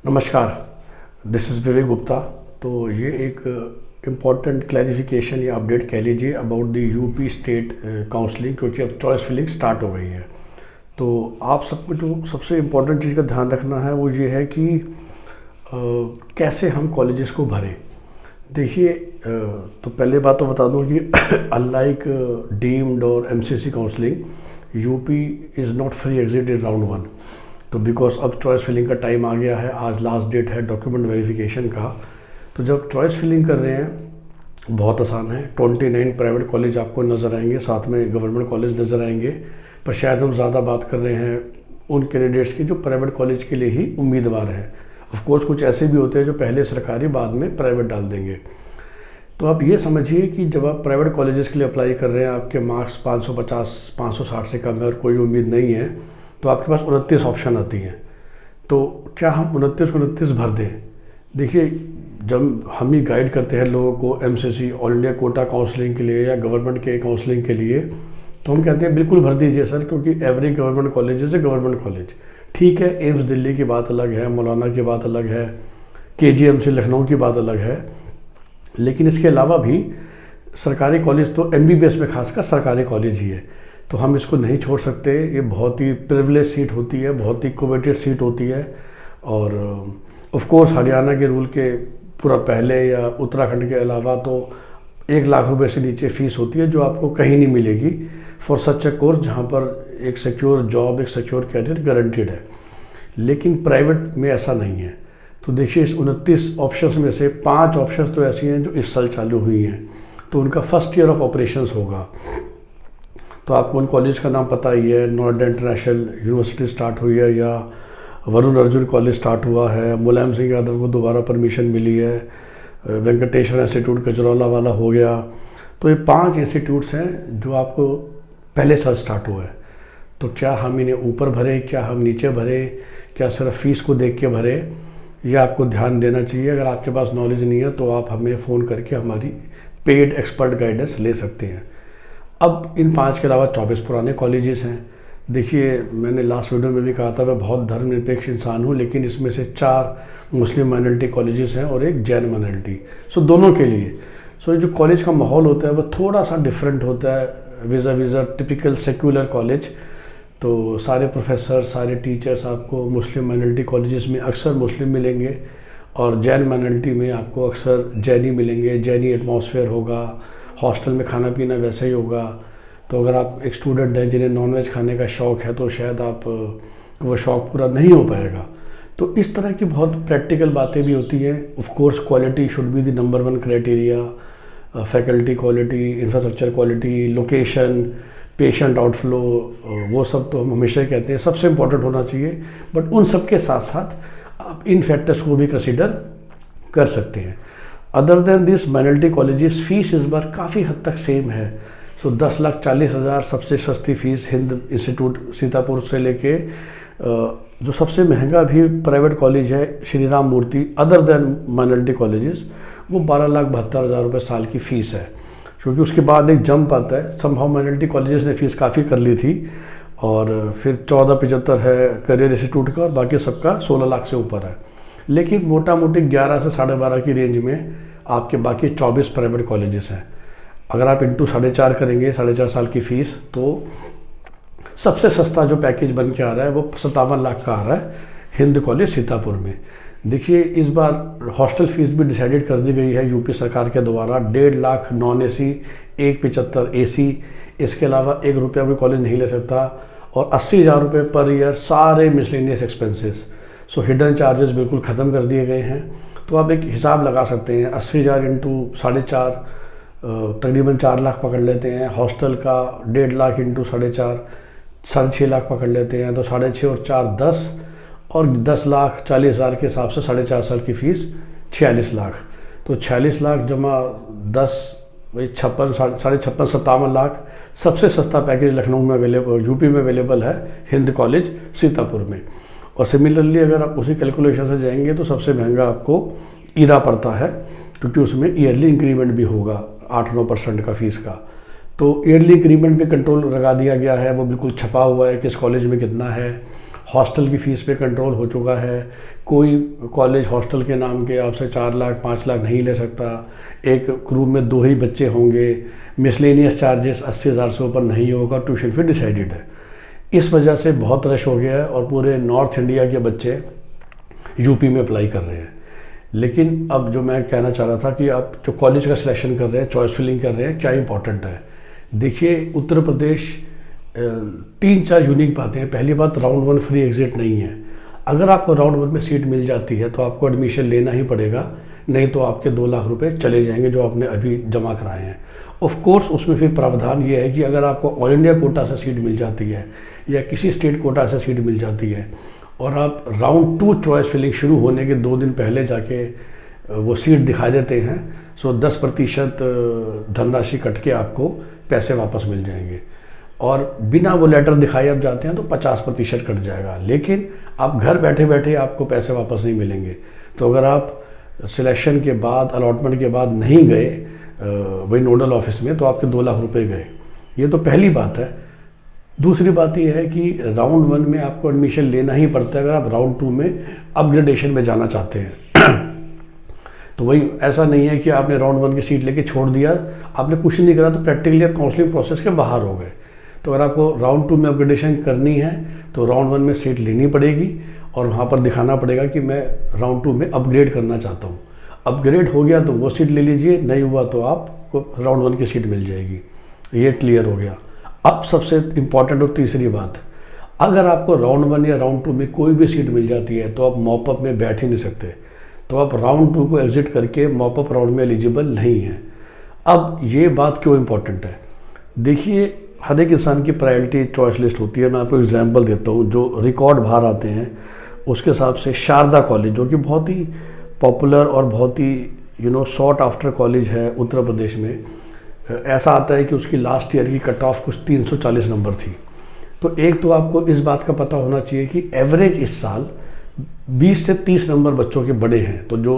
नमस्कार, this is विवेक गुप्ता। तो ये एक इम्पॉर्टेंट क्लैरिफिकेशन या अपडेट कह लीजिए about the UP state counselling, क्योंकि अब चॉइस फिलिंग स्टार्ट हो गई है। तो आप सबको जो सबसे इम्पॉर्टेंट चीज़ का ध्यान रखना है वो ये है कि कैसे हम कॉलेजेस को भरें। देखिए, तो पहले बात तो बता दूं कि अनलाइक डीम्ड और MCC counselling, UP is not free exit in round 1। तो बिकॉज अब चॉइस फिलिंग का टाइम आ गया है, आज लास्ट डेट है डॉक्यूमेंट वेरिफिकेशन का। तो जब चॉइस फिलिंग कर रहे हैं बहुत आसान है, 29 प्राइवेट कॉलेज आपको नज़र आएंगे, साथ में गवर्नमेंट कॉलेज नज़र आएंगे। पर शायद हम ज़्यादा बात कर रहे हैं उन कैंडिडेट्स की जो प्राइवेट कॉलेज के लिए ही उम्मीदवार हैं। ऑफ कोर्स कुछ ऐसे भी होते हैं जो पहले सरकारी बाद में प्राइवेट डाल देंगे। तो आप ये समझिए कि जब आप प्राइवेट कॉलेजेस के लिए अप्लाई कर रहे हैं, आपके मार्क्स 550 560 से कम है और कोई उम्मीद नहीं है, तो आपके पास 29 ऑप्शन आती हैं। तो क्या हम 29 भर दें? देखिए, जब हम ही गाइड करते हैं लोगों को MCC all India quota counselling के लिए या गवर्नमेंट के काउंसलिंग के लिए, तो हम कहते हैं बिल्कुल भर दीजिए सर, क्योंकि every government college is a government college. ठीक है, एम्स दिल्ली की बात अलग है, मौलाना की बात अलग है, केजीएमसी लखनऊ की बात अलग है, लेकिन इसके अलावा भी सरकारी कॉलेज तो एमबीबीएस में खासकर सरकारी कॉलेज ही है। तो हम इसको नहीं छोड़ सकते। ये बहुत ही प्रिविलेज सीट होती है, बहुत ही कोवेटेड सीट होती है। और ऑफ कोर्स हरियाणा के रूल के पूरा पहले या उत्तराखंड के अलावा तो 1 लाख रुपए से नीचे फीस होती है, जो आपको कहीं नहीं मिलेगी फॉर सच ए कोर्स जहाँ पर एक सिक्योर जॉब, एक सिक्योर कैरियर गारंटीड है। लेकिन प्राइवेट में ऐसा नहीं है। तो देखिए, इस 29 ऑप्शंस में से 5 ऑप्शंस तो ऐसी हैं जो इस साल चालू हुई हैं, तो उनका फर्स्ट ईयर ऑफ ऑपरेशंस होगा। तो आपको उन कॉलेज का नाम पता ही है, नोएडा इंटरनेशनल यूनिवर्सिटी स्टार्ट हुई है, या वरुण अर्जुन कॉलेज स्टार्ट हुआ है, मुलायम सिंह यादव को दोबारा परमिशन मिली है, वेंकटेश्वर इंस्टीट्यूट गजरौला वाला हो गया। तो ये 5 इंस्टीट्यूट्स हैं जो आपको पहले साल स्टार्ट हुआ है। तो क्या हम इन्हें ऊपर भरें, क्या हम नीचे भरें, क्या सिर्फ फीस को देख के भरें, यह आपको ध्यान देना चाहिए। अगर आपके पास नॉलेज नहीं है तो आप हमें फ़ोन करके हमारी पेड एक्सपर्ट गाइडेंस ले सकते हैं। अब इन 5 के अलावा 24 पुराने कॉलेजेस हैं। देखिए, मैंने लास्ट वीडियो में भी कहा था मैं बहुत धर्मनिरपेक्ष इंसान हूँ, लेकिन इसमें से 4 मुस्लिम माइनॉरिटी कॉलेजेस हैं और एक जैन माइनॉरिटी। सो दोनों के लिए ये जो कॉलेज का माहौल होता है वो थोड़ा सा डिफरेंट होता है विज़ा टिपिकल सेक्युलर कॉलेज। तो सारे प्रोफेसर, सारे टीचर्स आपको मुस्लिम माइनॉरिटी कॉलेजेस में अक्सर मुस्लिम मिलेंगे, और जैन माइनॉरिटी में आपको अक्सर जैनी मिलेंगे। जैनी एटमॉस्फेयर होगा, हॉस्टल में खाना पीना वैसे ही होगा। तो अगर आप एक स्टूडेंट हैं जिन्हें नॉनवेज खाने का शौक़ है, तो शायद आप वो शौक़ पूरा नहीं हो पाएगा। तो इस तरह की बहुत प्रैक्टिकल बातें भी होती हैं। Of course quality should be the number 1 criteria, faculty quality, infrastructure quality, location, patient outflow, वो सब तो हम हमेशा ही कहते हैं सबसे इम्पोर्टेंट होना चाहिए। बट उन सब के साथ साथ आप इन फैक्टर्स को भी कंसिडर कर सकते हैं। Other than this minority colleges fees इस बार काफ़ी हद तक सेम है। 10,40,000 सबसे सस्ती फ़ीस हिंद इंस्टीट्यूट सीतापुर से लेके जो सबसे महंगा भी प्राइवेट कॉलेज है श्री राम मूर्ति, अदर देन माइनॉरिटी कॉलेजेस, वो 12,72,000 रुपये साल की फ़ीस है। क्योंकि उसके बाद एक जंप आता है। समहाउ माइनॉरिटी कॉलेजेस ने फ़ीस काफ़ी कर ली थी, और फिर 14,75 है करियर इंस्टीट्यूट का, और बाकी सबका 16 लाख से ऊपर है। लेकिन मोटा मोटी 11 से 12.5 की रेंज में आपके बाकी 24 प्राइवेट कॉलेजेस हैं। अगर आप इंटू 4.5 करेंगे, 4.5 साल की फ़ीस, तो सबसे सस्ता जो पैकेज बन के आ रहा है वो 57 लाख का आ रहा है हिंद कॉलेज सीतापुर में। देखिए, इस बार हॉस्टल फीस भी डिसाइडेड कर दी गई है यूपी सरकार के द्वारा। 1.5 लाख नॉन AC, 175 AC। इसके अलावा 1 रुपया भी कॉलेज नहीं ले सकता, और 80,000 रुपये पर ईयर सारे मिसलेनियस एक्सपेंसेस। सो हिडन चार्जेस बिल्कुल ख़त्म कर दिए गए हैं। तो आप एक हिसाब लगा सकते हैं, 80,000 इंटू 4.5, तकरीबन 4 लाख पकड़ लेते हैं। हॉस्टल का 1.5 लाख इंटू 4.5, 6.5 लाख पकड़ लेते हैं। तो 6.5 और 4 10, और 10,40,000 के हिसाब से 4.5 साल की फ़ीस 46 लाख। तो 46 लाख जमा 10 वही 56, 56, 57 लाख। सबसे सस्ता पैकेज लखनऊ में अवेलेबल, यूपी में अवेलेबल है हिंद कॉलेज सीतापुर में। और सिमिलरली अगर आप उसी कैलकुलेशन से जाएंगे तो सबसे महंगा आपको ईरा पड़ता है, क्योंकि उसमें ईयरली इंक्रीमेंट भी होगा 8-9% का फ़ीस का। तो ईयरली इंक्रीमेंट पे कंट्रोल लगा दिया गया है, वो बिल्कुल छपा हुआ है किस कॉलेज में कितना है। हॉस्टल की फ़ीस पे कंट्रोल हो चुका है। कोई कॉलेज हॉस्टल के नाम के आपसे 4 लाख 5 लाख नहीं ले सकता। एक रूम में 2 ही बच्चे होंगे। मिसलेनियस चार्जेस 80,000 से ऊपर नहीं होगा। ट्यूशन फी डिसाइडेड है। इस वजह से बहुत रश हो गया है और पूरे नॉर्थ इंडिया के बच्चे यूपी में अप्लाई कर रहे हैं। लेकिन अब जो मैं कहना चाह रहा था कि आप जो कॉलेज का सिलेक्शन कर रहे हैं, चॉइस फिलिंग कर रहे हैं, क्या इंपॉर्टेंट है। देखिए, उत्तर प्रदेश 3-4 यूनिक बातें हैं। पहली बात, राउंड 1 फ्री एग्जिट नहीं है। अगर आपको राउंड 1 में सीट मिल जाती है तो आपको एडमिशन लेना ही पड़ेगा, नहीं तो आपके 2 लाख रुपए चले जाएंगे जो आपने अभी जमा कराए हैं। ऑफ कोर्स उसमें फिर प्रावधान ये है कि अगर आपको ऑल इंडिया कोटा से सीट मिल जाती है या किसी स्टेट कोटा से सीट मिल जाती है और आप राउंड 2 चॉइस फिलिंग शुरू होने के 2 दिन पहले जाके वो सीट दिखा देते हैं, सो 10% धनराशि कट के आपको पैसे वापस मिल जाएंगे। और बिना वो लेटर दिखाए आप जाते हैं तो 50% कट जाएगा, लेकिन आप घर बैठे बैठे आपको पैसे वापस नहीं मिलेंगे। तो अगर आप सिलेक्शन के बाद, अलॉटमेंट के बाद नहीं गए वही नोडल ऑफिस में, तो आपके 2 लाख रुपए गए। ये तो पहली बात है। दूसरी बात यह है कि राउंड 1 में आपको एडमिशन लेना ही पड़ता है अगर आप राउंड 2 में अपग्रेडेशन में जाना चाहते हैं। तो वही, ऐसा नहीं है कि आपने राउंड 1 की सीट लेके छोड़ दिया, आपने कुछ नहीं करा तो प्रैक्टिकली आप काउंसलिंग प्रोसेस के बाहर हो गए। तो अगर आपको राउंड 2 में अपग्रेडेशन करनी है तो राउंड 1 में सीट लेनी पड़ेगी और वहाँ पर दिखाना पड़ेगा कि मैं राउंड 2 में अपग्रेड करना चाहता हूँ। अपग्रेड हो गया तो वो सीट ले लीजिए, नहीं हुआ तो आपको राउंड 1 की सीट मिल जाएगी। ये क्लियर हो गया। अब सबसे इम्पॉर्टेंट और तीसरी बात, अगर आपको राउंड 1 या राउंड 2 में कोई भी सीट मिल जाती है तो आप मॉपअप में बैठ ही नहीं सकते, तो आप राउंड 2 को एग्जिट करके मॉपअप राउंड में एलिजिबल नहीं है। अब ये बात क्यों इम्पॉर्टेंट है, देखिए, हर एक इंसान की प्रायोरिटी चॉइस लिस्ट होती है। मैं आपको एग्जांपल देता हूँ, जो रिकॉर्ड बाहर आते हैं उसके हिसाब से शारदा कॉलेज, जो कि बहुत ही पॉपुलर और बहुत ही सॉट आफ्टर कॉलेज है उत्तर प्रदेश में, ऐसा आता है कि उसकी लास्ट ईयर की कट ऑफ कुछ 340 नंबर थी। तो एक तो आपको इस बात का पता होना चाहिए कि एवरेज इस साल 20 से 30 नंबर बच्चों के बड़े हैं। तो जो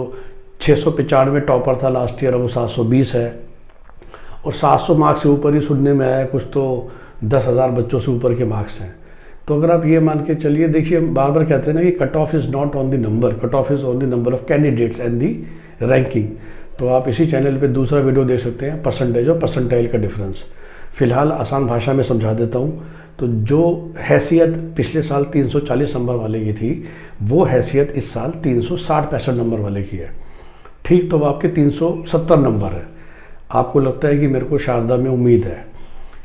695 टॉपर था लास्ट ईयर, वो 720 है। और 700 मार्क्स से ऊपर ही सुनने में आया कुछ तो 10,000 बच्चों से ऊपर के मार्क्स हैं। तो अगर आप ये मान के चलिए, देखिए, बार बार कहते हैं ना कि cut off is not on the number, cut off is on the number of candidates and the ranking. तो आप इसी चैनल पे दूसरा वीडियो देख सकते हैं, परसेंटेज और परसेंटाइल का डिफरेंस। फिलहाल आसान भाषा में समझा देता हूँ। तो जो हैसियत पिछले साल 340 नंबर वाले की थी, वो हैसियत इस साल 360-65 नंबर वाले की है। ठीक, तो अब आपके 370 नंबर है। आपको लगता है कि मेरे को शारदा में उम्मीद है,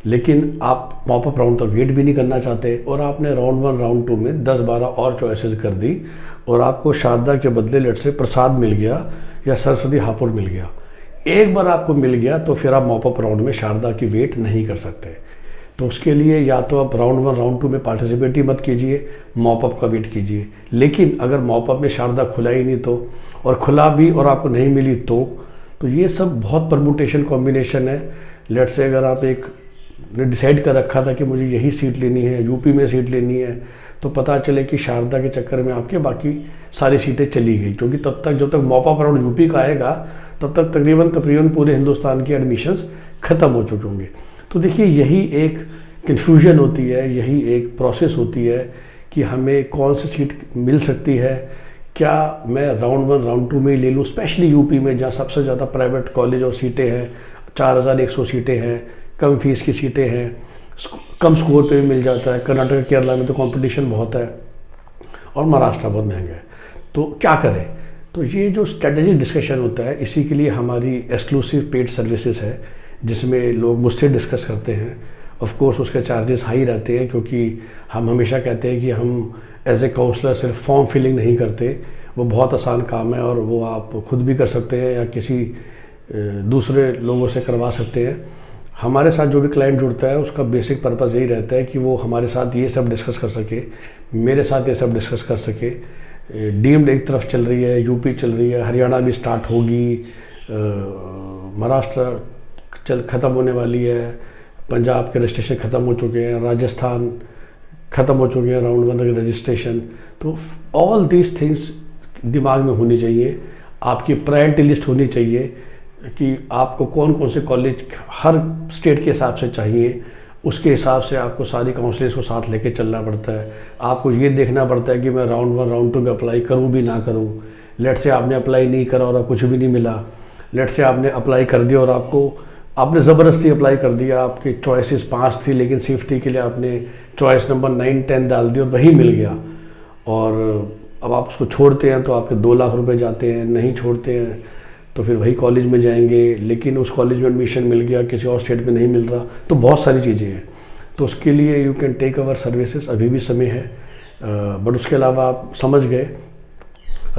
लेकिन आप मॉपअप राउंड तक वेट भी नहीं करना चाहते और आपने राउंड 1 राउंड 2 में 10-12 और चॉइसेस कर दी और आपको शारदा के बदले लेट से प्रसाद मिल गया या सरस्वती हापुड़ मिल गया। एक बार आपको मिल गया तो फिर आप मॉपअप राउंड में शारदा की वेट नहीं कर सकते। तो उसके लिए या तो आप राउंड 1 राउंड 2 में पार्टिसिपेट ही मत कीजिए, मॉपअप का वेट कीजिए। लेकिन अगर मॉपअप में शारदा खुला ही नहीं तो, और खुला भी और आपको नहीं मिली तो ये सब बहुत परमुटेशन कॉम्बिनेशन है। लेट से अगर आप एक डिसाइड कर रखा था कि मुझे यही सीट लेनी है, यूपी में सीट लेनी है, तो पता चले कि शारदा के चक्कर में आपके बाकी सारी सीटें चली गई, क्योंकि तब तक जब तक मॉपअप राउंड यूपी का आएगा तब तक तकरीबन पूरे हिंदुस्तान के एडमिशन्स ख़त्म हो चुके होंगे। तो देखिए, यही एक कन्फ्यूजन होती है, यही एक प्रोसेस होती है कि हमें कौन सी सीट मिल सकती है। क्या मैं राउंड 1 राउंड 2 में ही ले लूँ, स्पेशली यूपी में जहाँ सबसे ज़्यादा प्राइवेट कॉलेज और सीटें हैं, 4100 सीटें हैं, कम फीस की सीटें हैं, कम स्कोर पे भी मिल जाता है। कर्नाटक केरला में तो कंपटीशन बहुत है और महाराष्ट्र बहुत महंगा है। तो क्या करें, तो ये जो स्ट्रेटेजिक डिस्कशन होता है, इसी के लिए हमारी एक्सक्लूसिव पेड सर्विसेज है जिसमें लोग मुझसे डिस्कस करते हैं। ऑफ कोर्स उसके चार्जेस हाई रहते हैं, क्योंकि हम हमेशा कहते हैं कि हम एज ए काउंसलर सिर्फ फॉर्म फिलिंग नहीं करते। वो बहुत आसान काम है और वो आप खुद भी कर सकते हैं या किसी दूसरे लोगों से करवा सकते हैं। हमारे साथ जो भी क्लाइंट जुड़ता है उसका बेसिक पर्पज़ यही रहता है कि वो हमारे साथ ये सब डिस्कस कर सके, मेरे साथ ये सब डिस्कस कर सके। डीम्ड एक तरफ चल रही है, यूपी चल रही है, हरियाणा भी स्टार्ट होगी, महाराष्ट्र ख़त्म होने वाली है, पंजाब के रजिस्ट्रेशन ख़त्म हो चुके हैं, राजस्थान ख़त्म हो चुके हैं राउंड 1 के रजिस्ट्रेशन। तो ऑल दीज थिंग्स दिमाग में होनी चाहिए, आपकी प्रायोरिटी लिस्ट होनी चाहिए कि आपको कौन कौन से कॉलेज हर स्टेट के हिसाब से चाहिए उसके हिसाब से आपको सारी काउंसलिंग्स को साथ लेके चलना पड़ता है। आपको ये देखना पड़ता है कि मैं राउंड 1 राउंड 2 में अप्लाई करूँ भी ना करूँ। लेट से आपने अप्लाई नहीं करा और कुछ भी नहीं मिला, लेट से आपने अप्लाई कर दिया और आपने ज़बरदस्ती अप्लाई कर दिया, आपकी चॉइसेस 5 थी लेकिन सेफ्टी के लिए आपने चॉइस नंबर 9, 10 डाल दी और वही मिल गया, और अब आप उसको छोड़ते हैं तो आपके 2 लाख रुपए जाते हैं। नहीं छोड़ते हैं तो फिर वही कॉलेज में जाएंगे, लेकिन उस कॉलेज में एडमिशन मिल गया, किसी और स्टेट में नहीं मिल रहा, तो बहुत सारी चीज़ें हैं। तो उसके लिए you can take our services, अभी भी समय है। बट उसके अलावा आप समझ गए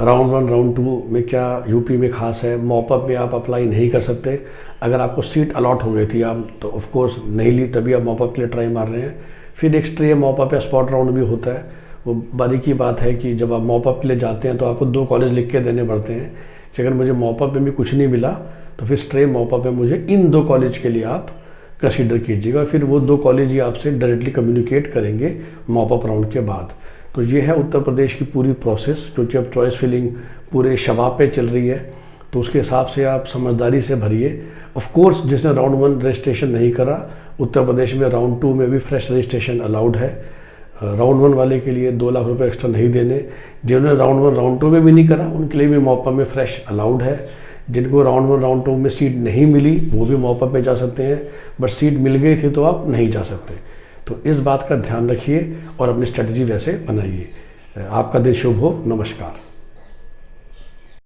राउंड 1 राउंड 2 में क्या यूपी में खास है। मॉपअप में आप अप्लाई नहीं कर सकते। अगर आपको सीट अलॉट हो गई थी आप तो ऑफ कोर्स नहीं ली, तभी आप मॉपअप के लिए ट्राई मार रहे हैं। फिर एक स्ट्रे मॉपअप या स्पॉट राउंड भी होता है। वो बारीकी बात है कि जब आप मॉपअप के लिए जाते हैं तो आपको 2 कॉलेज लिख के देने पड़ते हैं कि अगर मुझे मॉपअप में भी कुछ नहीं मिला तो फिर स्ट्रे मॉपअप में मुझे इन 2 कॉलेज के लिए आप कंसीडर कीजिएगा। फिर वो 2 कॉलेज ही आपसे डायरेक्टली कम्युनिकेट करेंगे मॉपअप राउंड के बाद। तो ये है उत्तर प्रदेश की पूरी प्रोसेस, क्योंकि अब चॉइस फिलिंग पूरे शबाब पे चल रही है, तो उसके हिसाब से आप समझदारी से भरिए। ऑफ कोर्स जिसने राउंड 1 रजिस्ट्रेशन नहीं करा, उत्तर प्रदेश में राउंड 2 में भी फ्रेश रजिस्ट्रेशन अलाउड है। राउंड 1 वाले के लिए 2 लाख रुपए एक्स्ट्रा नहीं देने। जिन्होंने राउंड 1 राउंड 2 में भी नहीं करा उनके लिए भी मॉपअप में फ्रेश अलाउड है। जिनको राउंड 1 राउंड 2 में सीट नहीं मिली वो भी मॉपअप में जा सकते हैं, बट सीट मिल गई थी तो आप नहीं जा सकते। तो इस बात का ध्यान रखिए और अपनी स्ट्रेटजी वैसे बनाइए। आपका दिन शुभ हो। नमस्कार।